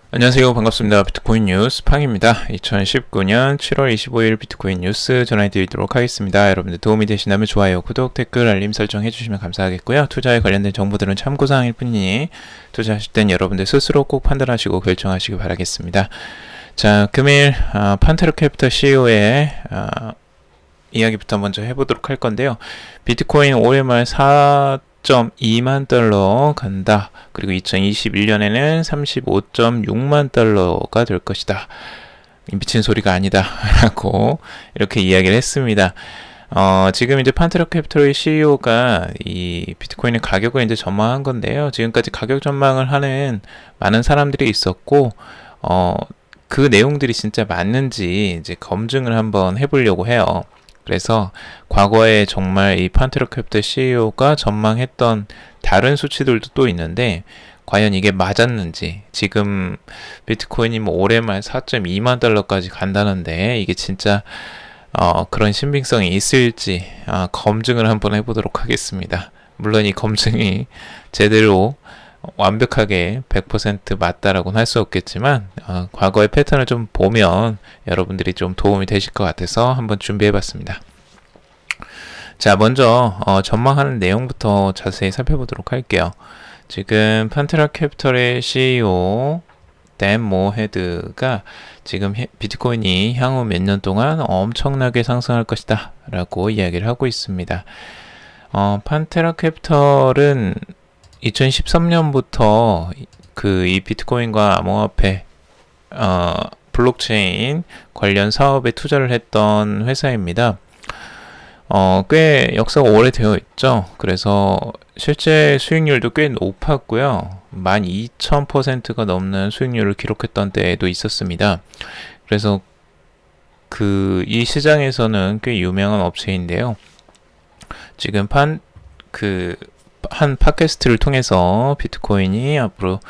안녕하세요. 반갑습니다. 비트코인 뉴스 팡입니다. 2019년 7월 25일 비트코인 뉴스 전해드리도록 하겠습니다. 여러분들 도움이 되신다면 좋아요, 구독, 댓글, 알림 설정 해주시면 감사하겠고요. 투자에 관련된 정보들은 참고사항일 뿐이니 투자하실 땐 여러분들 스스로 꼭 판단하시고 결정하시기 바라겠습니다. 자, 금일 판테르 캐피털 CEO의 이야기부터 먼저 해보도록 할 건데요. 비트코인 올해 말 4.2만 달러 간다. 그리고 2021년에는 35.6만 달러가 될 것이다. 미친 소리가 아니다. 라고 이렇게 이야기를 했습니다. 지금 이제 판테르 캐피털의 CEO가 이 비트코인의 가격을 이제 전망한 건데요. 지금까지 가격 전망을 하는 많은 사람들이 있었고, 그 내용들이 진짜 맞는지 이제 검증을 한번 해보려고 해요. 그래서 과거에 정말 이 판테르 캐피털 CEO가 전망했던 다른 수치들도 또 있는데 과연 이게 맞았는지, 지금 비트코인이 뭐 올해 말 4.2만 달러까지 간다는데 이게 진짜 그런 신빙성이 있을지 검증을 한번 해보도록 하겠습니다. 물론 이 검증이 제대로 완벽하게 100% 맞다라고는 할 수 없겠지만 과거의 패턴을 좀 보면 여러분들이 좀 도움이 되실 것 같아서 한번 준비해봤습니다. 자, 먼저 전망하는 내용부터 자세히 살펴보도록 할게요. 지금 판테라 캐피털의 CEO 댄 모헤드가 지금 비트코인이 향후 몇 년 동안 엄청나게 상승할 것이다 라고 이야기를 하고 있습니다. 판테라 캐피털은 2013년부터 이 비트코인과 암호화폐 블록체인 관련 사업에 투자를 했던 회사입니다. 꽤 역사가 오래되어 있죠. 그래서 실제 수익률도 꽤 높았고요. 12,000%가 넘는 수익률을 기록했던 때도 있었습니다. 그래서 이 시장에서는 꽤 유명한 업체인데요. 지금 한 팟캐스트를 통해서 비트코인이 앞으로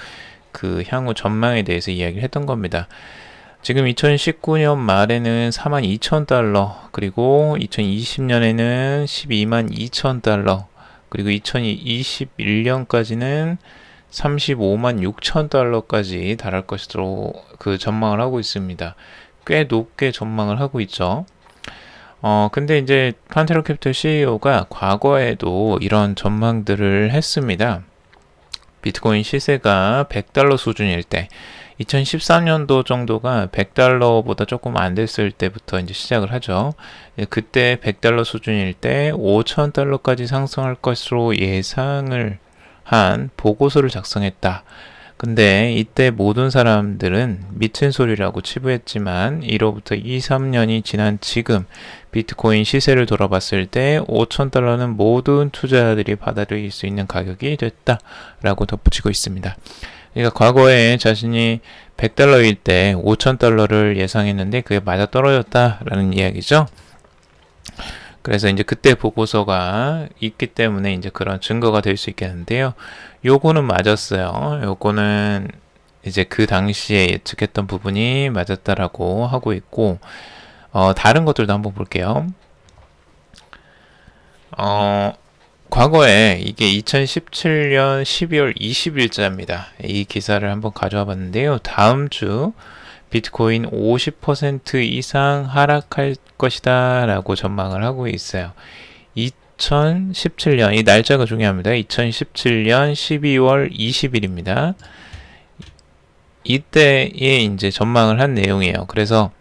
향후 전망에 대해서 이야기를 했던 겁니다. 지금 2019년 말에는 42,000달러, 그리고 2020년에는 122,200달러, 그리고 2021년까지는 356,600달러까지 달할 것으로 전망을 하고 있습니다. 꽤 높게 전망을 하고 있죠. 근데 이제 판테르 캐피털 CEO가 과거에도 이런 전망들을 했습니다. 비트코인 시세가 100달러 수준일 때, 2013년도 정도가 100달러보다 조금 안 됐을 때부터 이제 시작을 하죠. 그때 100달러 수준일 때 5,000달러까지 상승할 것으로 예상을 한 보고서를 작성했다. 근데 이때 모든 사람들은 미친 소리라고 치부했지만 1호부터 2, 3년이 지난 지금 비트코인 시세를 돌아봤을 때 5,000달러는 모든 투자자들이 받아들일 수 있는 가격이 됐다라고 덧붙이고 있습니다. 그러니까 과거에 자신이 100달러일 때 5,000달러를 예상했는데 그게 맞아 떨어졌다라는 이야기죠. 그래서 이제 그때 보고서가 있기 때문에 이제 그런 증거가 될 수 있겠는데요. 요거는 맞았어요. 요거는 이제 그 당시에 예측했던 부분이 맞았다라고 하고 있고, 다른 것들도 한번 볼게요. 과거에 이게 2017년 12월 20일자입니다. 이 기사를 한번 가져와 봤는데요. 다음 주 비트코인 50% 이상 하락할 것이다 라고 전망을 하고 있어요. 2017년, 이 날짜가 중요합니다. 2017년 12월 20일입니다. 이때에 이제 전망을 한 내용이에요. 그래서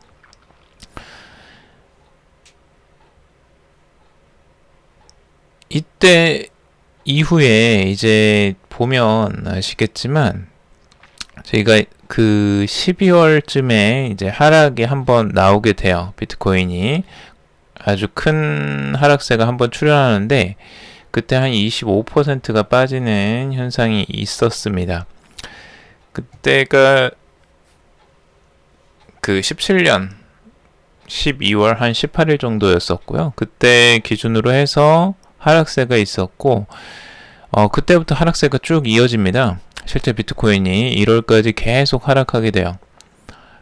이때 이후에 이제 보면 아시겠지만 저희가 12월쯤에 이제 하락이 한번 나오게 돼요. 비트코인이 아주 큰 하락세가 한번 출현하는데 그때 한 25%가 빠지는 현상이 있었습니다. 그때가 17년 12월 한 18일 정도였었고요. 그때 기준으로 해서 하락세가 있었고 그때부터 하락세가 쭉 이어집니다. 실제 비트코인이 1월까지 계속 하락하게 돼요.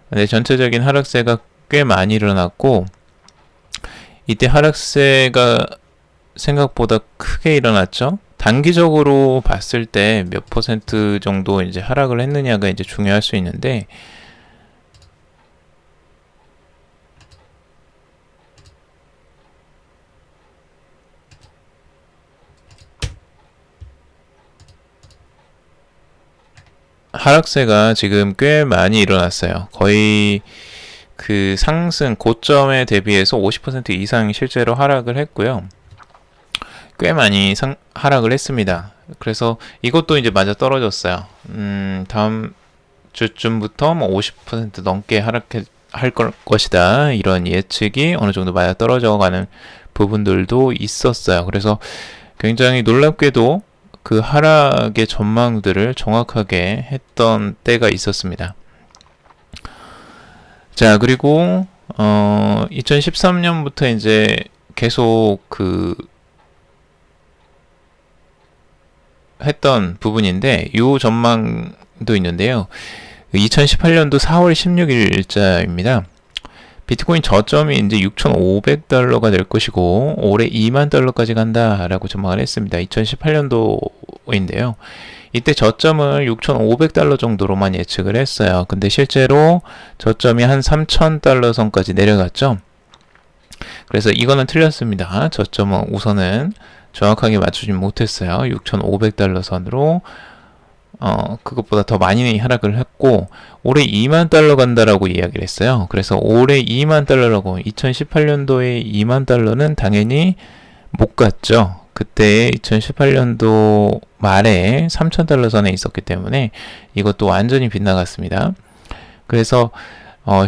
근데 전체적인 하락세가 꽤 많이 일어났고 이때 하락세가 생각보다 크게 일어났죠. 단기적으로 봤을 때 몇 퍼센트 정도 이제 하락을 했느냐가 이제 중요할 수 있는데, 하락세가 지금 꽤 많이 일어났어요. 거의 그 상승 고점에 대비해서 50% 이상 실제로 하락을 했고요. 꽤 많이 하락을 했습니다. 그래서 이것도 이제 맞아 떨어졌어요. 다음 주쯤부터 뭐 50% 넘게 할 것이다. 이런 예측이 어느 정도 맞아 떨어져 가는 부분들도 있었어요. 그래서 굉장히 놀랍게도 그 하락의 전망들을 정확하게 했던 때가 있었습니다. 자, 그리고 2013년부터 이제 계속 그 했던 부분인데, 이 전망도 있는데요. 2018년도 4월 16일자입니다. 비트코인 저점이 이제 6,500달러가 될 것이고 올해 2만 달러까지 간다라고 전망을 했습니다. 2018년도인데요. 이때 저점을 6,500달러 정도로만 예측을 했어요. 근데 실제로 저점이 한 3,000달러 선까지 내려갔죠. 그래서 이거는 틀렸습니다. 저점은 우선은 정확하게 맞추지 못했어요. 6,500달러 선으로 그것보다 더 많이 하락을 했고 올해 2만 달러 간다라고 이야기를 했어요. 그래서 올해 2만 달러라고 2018년도에 2만 달러는 당연히 못 갔죠. 그때 2018년도 말에 3,000달러 선에 있었기 때문에 이것도 완전히 빗나갔습니다. 그래서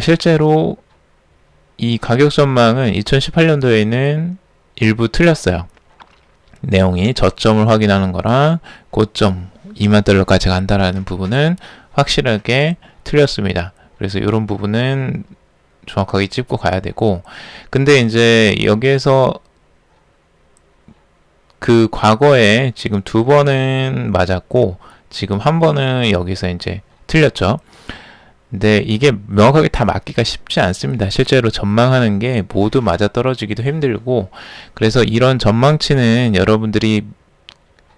실제로 이 가격 전망은 2018년도에는 일부 틀렸어요. 내용이 저점을 확인하는 거랑 고점 2만 달러까지 간다라는 부분은 확실하게 틀렸습니다. 그래서 이런 부분은 정확하게 짚고 가야 되고, 근데 이제 여기에서 그 과거에 지금 2번은 맞았고 지금 한 번은 여기서 이제 틀렸죠. 근데 이게 명확하게 다 맞기가 쉽지 않습니다. 실제로 전망하는 게 모두 맞아 떨어지기도 힘들고, 그래서 이런 전망치는 여러분들이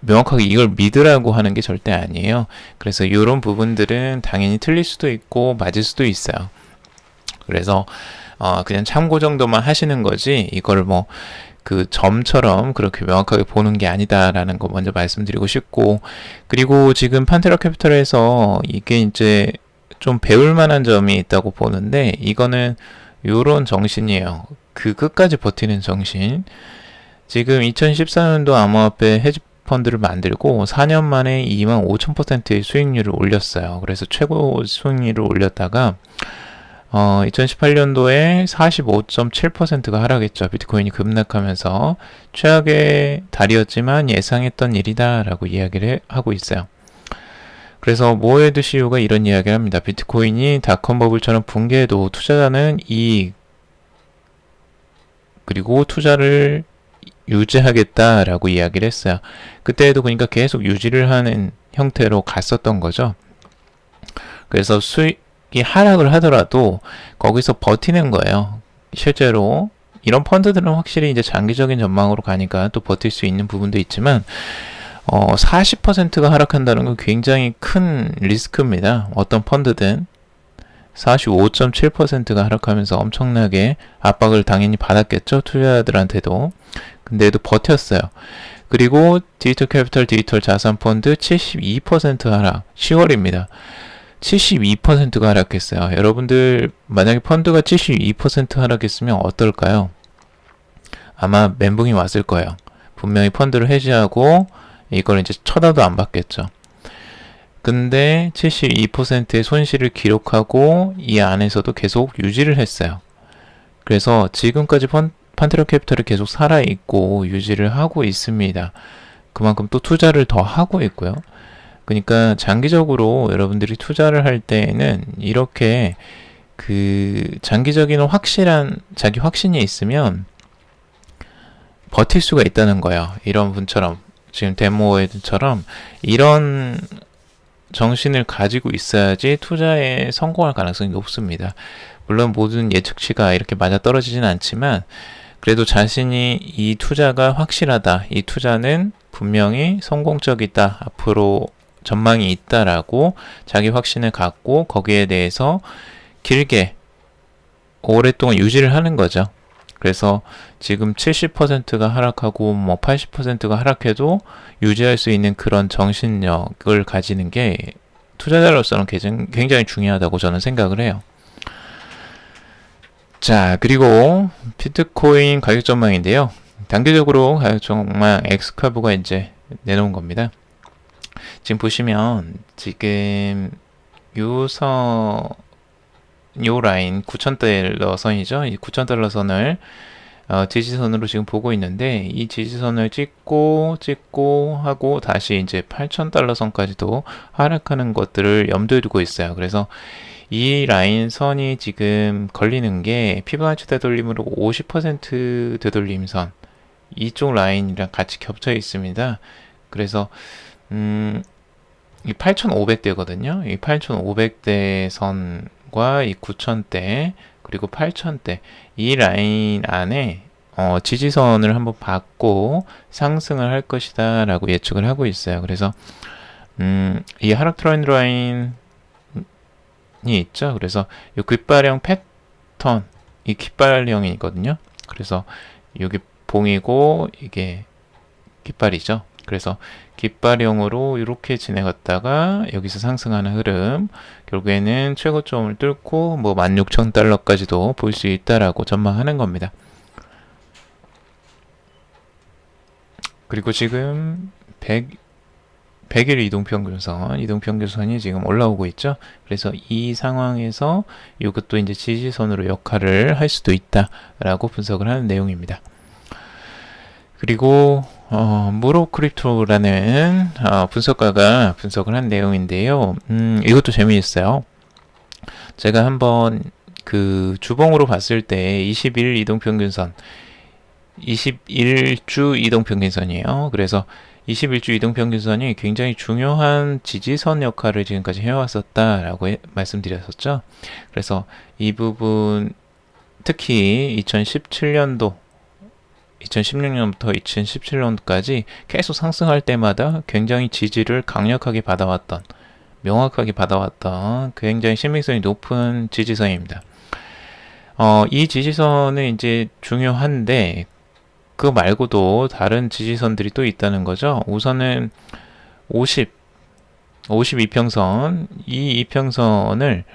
명확하게 이걸 믿으라고 하는 게 절대 아니에요. 그래서 이런 부분들은 당연히 틀릴 수도 있고 맞을 수도 있어요. 그래서 그냥 참고 정도만 하시는 거지 이걸 뭐 그 점처럼 그렇게 명확하게 보는 게 아니다라는 거 먼저 말씀드리고 싶고, 그리고 지금 판테라 캐피털에서 이게 이제 좀 배울 만한 점이 있다고 보는데, 이거는 요런 정신이에요. 그 끝까지 버티는 정신. 지금 2014년도 암호화폐 헤지 펀드를 만들고 4년 만에 25,000%의 수익률을 올렸어요. 그래서 최고 수익률을 올렸다가 2018년도에 45.7%가 하락했죠. 비트코인이 급락하면서 최악의 달이었지만 예상했던 일이다 라고 이야기를 하고 있어요. 그래서 모에드 CEO가 이런 이야기를 합니다. 비트코인이 닷컴 버블처럼 붕괴해도 투자자는 이익 그리고 투자를 유지하겠다라고 이야기를 했어요. 그때에도 그러니까 계속 유지를 하는 형태로 갔었던 거죠. 그래서 수익이 하락을 하더라도 거기서 버티는 거예요. 실제로 이런 펀드들은 확실히 이제 장기적인 전망으로 가니까 또 버틸 수 있는 부분도 있지만 40%가 하락한다는 건 굉장히 큰 리스크입니다. 어떤 펀드든 45.7%가 하락하면서 엄청나게 압박을 당연히 받았겠죠. 투자자들한테도. 근데도 버텼어요. 그리고 디지털 캐피털 디지털 자산 펀드 72% 하락. 10월입니다. 72%가 하락했어요. 여러분들 만약에 펀드가 72% 하락했으면 어떨까요? 아마 멘붕이 왔을 거예요. 분명히 펀드를 해지하고 이걸 이제 쳐다도 안 봤겠죠. 근데 72%의 손실을 기록하고 이 안에서도 계속 유지를 했어요. 그래서 지금까지 판테라 캐피털이 계속 살아있고 유지를 하고 있습니다. 그만큼 또 투자를 더 하고 있고요. 그러니까 장기적으로 여러분들이 투자를 할 때에는 이렇게 그 장기적인 확실한 자기 확신이 있으면 버틸 수가 있다는 거예요. 이런 분처럼 지금 데모에드처럼 이런 정신을 가지고 있어야지 투자에 성공할 가능성이 높습니다. 물론 모든 예측치가 이렇게 맞아 떨어지진 않지만 그래도 자신이 이 투자가 확실하다, 이 투자는 분명히 성공적이다, 앞으로 전망이 있다라고 자기 확신을 갖고 거기에 대해서 길게 오랫동안 유지를 하는 거죠. 그래서 지금 70%가 하락하고 뭐 80%가 하락해도 유지할 수 있는 그런 정신력을 가지는 게 투자자로서는 굉장히 중요하다고 저는 생각을 해요. 자, 그리고 비트코인 가격 전망인데요. 단기적으로 가격 전망 엑스카브가 이제 내놓은 겁니다. 지금 보시면 지금 요 라인 9,000달러 선이죠. 이 9,000달러 선을 지지선으로 지금 보고 있는데, 이 지지선을 찍고 하고 다시 이제 8,000달러 선까지도 하락하는 것들을 염두에 두고 있어요. 그래서 이 라인 선이 지금 걸리는 게 피보나치 되돌림으로 50% 되돌림선, 이쪽 라인이랑 같이 겹쳐 있습니다. 그래서 이 8,500대거든요. 이 8,500대 선과 이 9,000대 그리고 8,000대 이 라인 안에 지지선을 한번 받고 상승을 할 것이다 라고 예측을 하고 있어요. 그래서 이 하락 트렌드 라인이 있죠. 그래서 이 깃발형 패턴, 이 깃발형이거든요. 그래서 여기 봉이고 이게 깃발이죠. 그래서 깃발형으로 이렇게 지내갔다가 여기서 상승하는 흐름, 결국에는 최고점을 뚫고 뭐 16,000달러까지도 볼 수 있다라고 전망하는 겁니다. 그리고 지금 100일 이동평균선이 지금 올라오고 있죠. 그래서 이 상황에서 이것도 이제 지지선으로 역할을 할 수도 있다라고 분석을 하는 내용입니다. 그리고 무로크립토라는 분석가가 분석을 한 내용인데요. 이것도 재미있어요. 제가 한번 그 주봉으로 봤을 때 21일 이동평균선, 21주 이동평균선이에요. 그래서 21주 이동평균선이 굉장히 중요한 지지선 역할을 지금까지 해왔었다라고 말씀드렸었죠. 그래서 이 부분, 특히 2016년부터 2017년도까지 계속 상승할 때마다 굉장히 지지를 강력하게 받아왔던, 명확하게 받아왔던 굉장히 신빙성이 높은 지지선입니다. 이 지지선은 이제 중요한데 그 말고도 다른 지지선들이 또 있다는 거죠. 우선은 52평선, 이 이평선을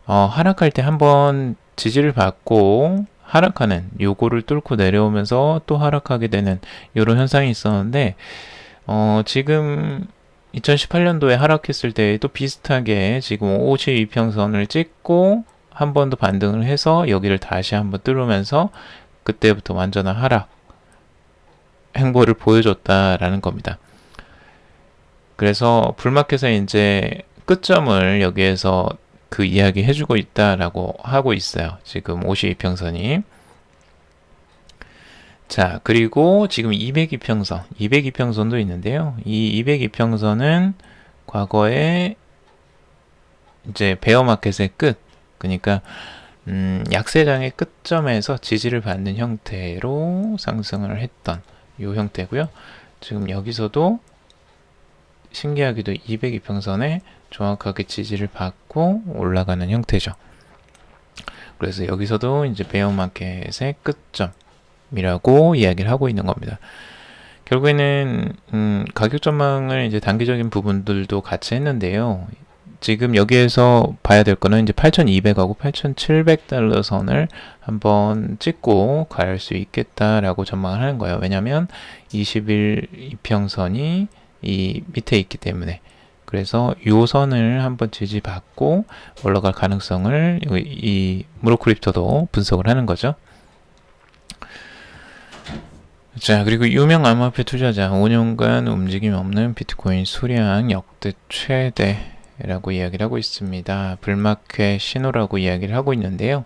하락할 때 한번 지지를 받고 하락하는, 요거를 뚫고 내려오면서 또 하락하게 되는 이런 현상이 있었는데, 지금 2018년도에 하락했을 때도 비슷하게 지금 52평선을 찍고 한 번 더 반등을 해서 여기를 다시 한번 뚫으면서 그때부터 완전한 하락 행보를 보여줬다라는 겁니다. 그래서 불마켓에 이제 끝점을 여기에서 그 이야기 해주고 있다라고 하고 있어요. 지금 52평선이. 자, 그리고 지금 202평선도 있는데요. 이 202평선은 과거에 이제 베어마켓의 끝, 그러니까 약세장의 끝점에서 지지를 받는 형태로 상승을 했던 이 형태고요. 지금 여기서도 신기하게도 202평선에 정확하게 지지를 받고 올라가는 형태죠. 그래서 여기서도 이제 베어마켓의 끝점이라고 이야기를 하고 있는 겁니다. 결국에는 가격 전망을 이제 단기적인 부분들도 같이 했는데요. 지금 여기에서 봐야 될 거는 이제 8,200하고 8,700달러 선을 한번 찍고 갈 수 있겠다라고 전망을 하는 거예요. 왜냐하면 20일 이평선이 이 밑에 있기 때문에. 그래서 요 선을 한번 지지받고 올라갈 가능성을 이 무로크립토도 분석을 하는 거죠. 자, 그리고 유명 암호화폐 투자자, 5년간 움직임 없는 비트코인 수량 역대 최대라고 이야기를 하고 있습니다. 불마켓 신호라고 이야기를 하고 있는데요.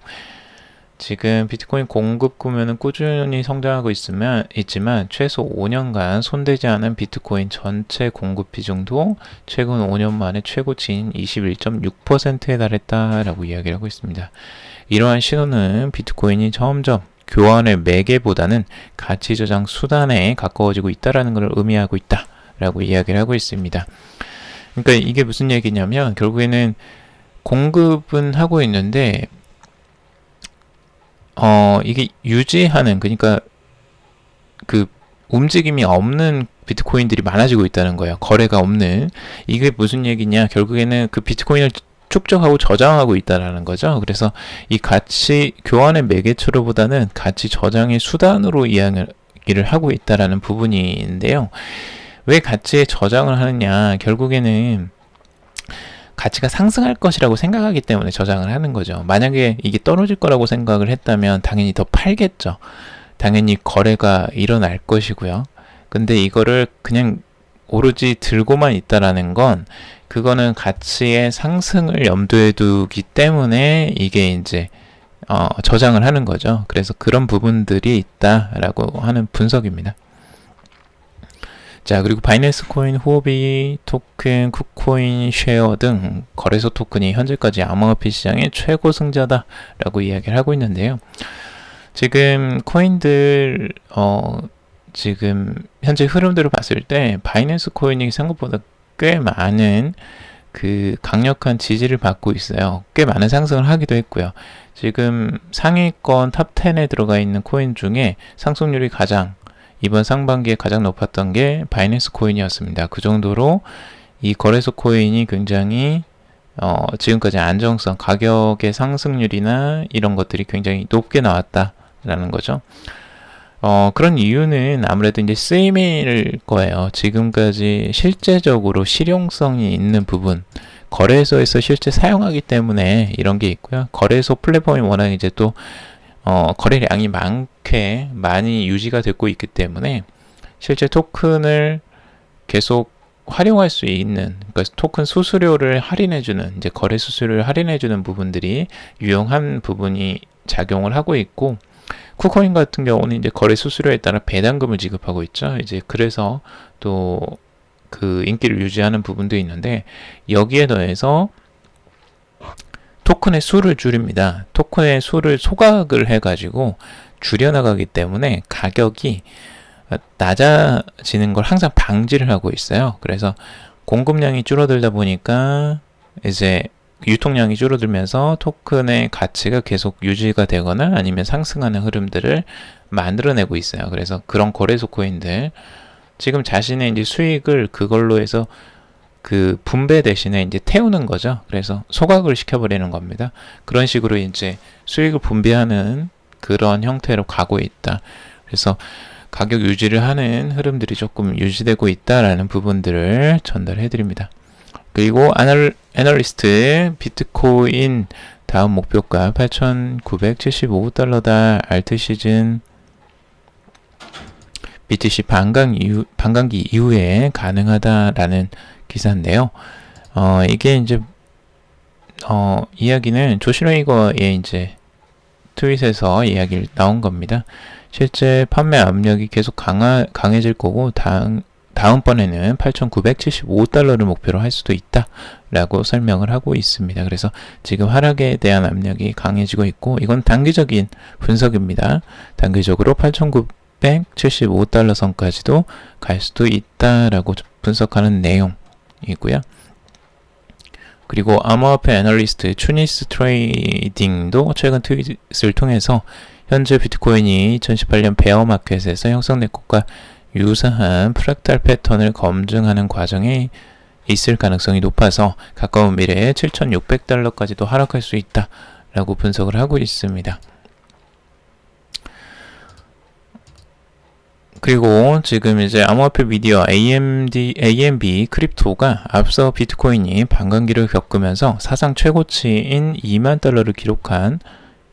지금 비트코인 공급 구매는 꾸준히 성장하고 있지만 최소 5년간 손대지 않은 비트코인 전체 공급 비중도 최근 5년 만에 최고치인 21.6%에 달했다라고 이야기를 하고 있습니다. 이러한 신호는 비트코인이 점점 교환의 매개보다는 가치 저장 수단에 가까워지고 있다라는 것을 의미하고 있다라고 이야기를 하고 있습니다. 그러니까 이게 무슨 얘기냐면 결국에는 공급은 하고 있는데 이게 유지하는, 그러니까 그 움직임이 없는 비트코인들이 많아지고 있다는 거예요. 거래가 없는. 이게 무슨 얘기냐? 결국에는 그 비트코인을 축적하고 저장하고 있다는 거죠. 그래서 이 가치 교환의 매개체로보다는 가치 저장의 수단으로 이야기를 하고 있다는 부분인데요. 왜 가치에 저장을 하느냐? 결국에는 가치가 상승할 것이라고 생각하기 때문에 저장을 하는 거죠. 만약에 이게 떨어질 거라고 생각을 했다면 당연히 더 팔겠죠. 당연히 거래가 일어날 것이고요. 근데 이거를 그냥 오로지 들고만 있다라는 건 그거는 가치의 상승을 염두에 두기 때문에 이게 이제 저장을 하는 거죠. 그래서 그런 부분들이 있다라고 하는 분석입니다. 자, 그리고 바이낸스 코인, 후오비 토큰, 쿠코인, 쉐어 등 거래소 토큰이 현재까지 암호화폐 시장의 최고 승자다라고 이야기를 하고 있는데요. 지금 코인들 지금 현재 흐름들을 봤을 때 바이낸스 코인이 생각보다 꽤 많은 그 강력한 지지를 받고 있어요. 꽤 많은 상승을 하기도 했고요. 지금 상위권 탑 10에 들어가 있는 코인 중에 상승률이 이번 상반기에 가장 높았던 게 바이낸스 코인이었습니다. 그 정도로 이 거래소 코인이 굉장히 지금까지 안정성, 가격의 상승률이나 이런 것들이 굉장히 높게 나왔다라는 거죠. 그런 이유는 아무래도 이제 쓰임일 거예요. 지금까지 실제적으로 실용성이 있는 부분, 거래소에서 실제 사용하기 때문에 이런 게 있고요. 거래소 플랫폼이 워낙 이제 또 거래량이 많이 유지가 되고 있기 때문에 실제 토큰을 계속 활용할 수 있는, 그러니까 토큰 수수료를 할인해주는, 이제 거래 수수료를 할인해주는 부분들이 유용한 부분이 작용을 하고 있고, 쿠코인 같은 경우는 이제 거래 수수료에 따라 배당금을 지급하고 있죠. 이제 그래서 또 그 인기를 유지하는 부분도 있는데, 여기에 더해서 토큰의 수를 줄입니다. 토큰의 수를 소각을 해가지고 줄여나가기 때문에 가격이 낮아지는 걸 항상 방지를 하고 있어요. 그래서 공급량이 줄어들다 보니까 이제 유통량이 줄어들면서 토큰의 가치가 계속 유지가 되거나 아니면 상승하는 흐름들을 만들어내고 있어요. 그래서 그런 거래소 코인들 지금 자신의 이제 수익을 그걸로 해서 그 분배 대신에 이제 태우는 거죠. 그래서 소각을 시켜버리는 겁니다. 그런 식으로 이제 수익을 분배하는 그런 형태로 가고 있다. 그래서 가격 유지를 하는 흐름들이 조금 유지되고 있다라는 부분들을 전달해 드립니다. 그리고 애널리스트 비트코인 다음 목표가 8,975달러다. 알트 시즌 BTC 반감기 이후에 가능하다라는 기사인데요. 이게 이제 이야기는 조시레이거의 이제 트윗에서 이야기를 나온 겁니다. 실제 판매 압력이 계속 강해질 거고 다음번에는 8,975달러를 목표로 할 수도 있다라고 설명을 하고 있습니다. 그래서 지금 하락에 대한 압력이 강해지고 있고, 이건 단기적인 분석입니다. 단기적으로 8,975달러 선까지도 갈 수도 있다라고 분석하는 내용이고요. 그리고 암호화폐 애널리스트 추니스 트레이딩도 최근 트윗을 통해서 현재 비트코인이 2018년 베어 마켓에서 형성된 것과 유사한 프랙탈 패턴을 검증하는 과정에 있을 가능성이 높아서 가까운 미래에 7,600달러까지도 하락할 수 있다라고 분석을 하고 있습니다. 그리고 지금 이제 암호화폐 미디어 AMB 크립토가 앞서 비트코인이 반감기를 겪으면서 사상 최고치인 2만 달러를 기록한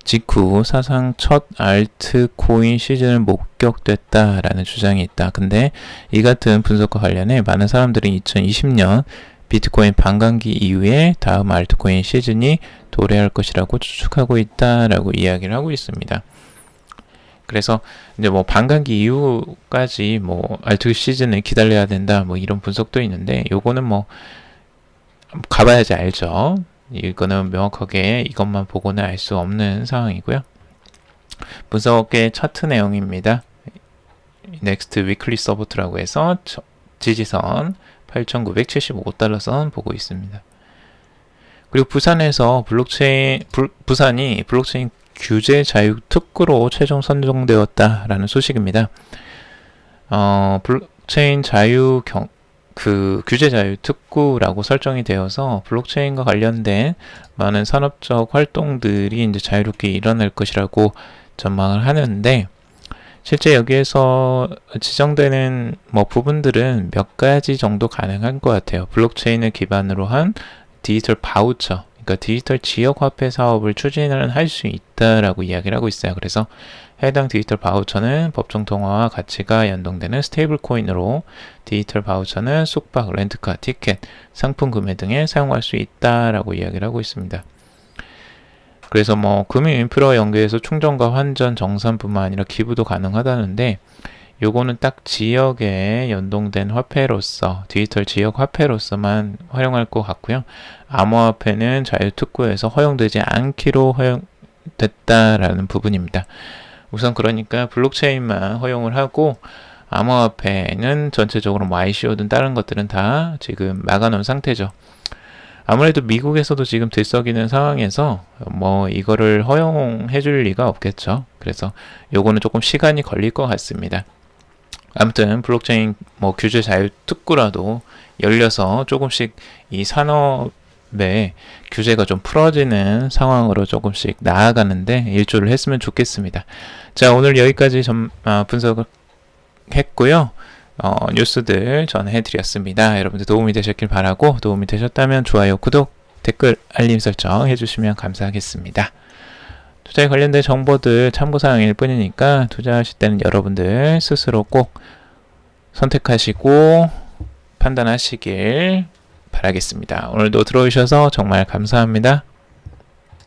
직후 사상 첫 알트코인 시즌을 목격됐다라는 주장이 있다. 근데 이 같은 분석과 관련해 많은 사람들이 2020년 비트코인 반감기 이후에 다음 알트코인 시즌이 도래할 것이라고 추측하고 있다라고 이야기를 하고 있습니다. 그래서 이제 뭐 반감기 이후까지 뭐 알트 시즌을 기다려야 된다 뭐 이런 분석도 있는데, 요거는 뭐 가봐야지 알죠. 이거는 명확하게 이것만 보고는 알 수 없는 상황이고요. 분석의 차트 내용입니다. 넥스트 위클리 서포트라고 해서 지지선 8,975달러선 보고 있습니다. 그리고 부산에서 부산이 블록체인 규제 자유 특구로 최종 선정되었다라는 소식입니다. 블록체인 규제 자유 특구라고 설정이 되어서 블록체인과 관련된 많은 산업적 활동들이 이제 자유롭게 일어날 것이라고 전망을 하는데, 실제 여기에서 지정되는 부분들은 몇 가지 정도 가능한 것 같아요. 블록체인을 기반으로 한 디지털 바우처, 그러니까 디지털 지역 화폐 사업을 추진을 할 수 있다라고 이야기를 하고 있어요. 그래서 해당 디지털 바우처는 법정 통화와 가치가 연동되는 스테이블 코인으로, 디지털 바우처는 숙박, 렌트카, 티켓, 상품 구매 등에 사용할 수 있다라고 이야기를 하고 있습니다. 그래서 금융 인프라 연계해서 충전과 환전, 정산뿐만 아니라 기부도 가능하다는데, 요거는 딱 지역에 연동된 화폐로서, 디지털 지역 화폐로서만 활용할 것 같고요. 암호화폐는 자유특구에서 허용되지 않기로 허용됐다라는 부분입니다. 우선 그러니까 블록체인만 허용을 하고, 암호화폐는 전체적으로 ICO든 다른 것들은 다 지금 막아놓은 상태죠. 아무래도 미국에서도 지금 들썩이는 상황에서 이거를 허용해 줄 리가 없겠죠. 그래서 요거는 조금 시간이 걸릴 것 같습니다. 아무튼 블록체인 규제 자유 특구라도 열려서 조금씩 이 산업의 규제가 좀 풀어지는 상황으로 조금씩 나아가는데 일조를 했으면 좋겠습니다. 자, 오늘 여기까지 분석을 했고요. 뉴스들 전해드렸습니다. 여러분들 도움이 되셨길 바라고, 도움이 되셨다면 좋아요, 구독, 댓글, 알림 설정 해주시면 감사하겠습니다. 투자에 관련된 정보들 참고사항일 뿐이니까 투자하실 때는 여러분들 스스로 꼭 선택하시고 판단하시길 바라겠습니다. 오늘도 들어오셔서 정말 감사합니다.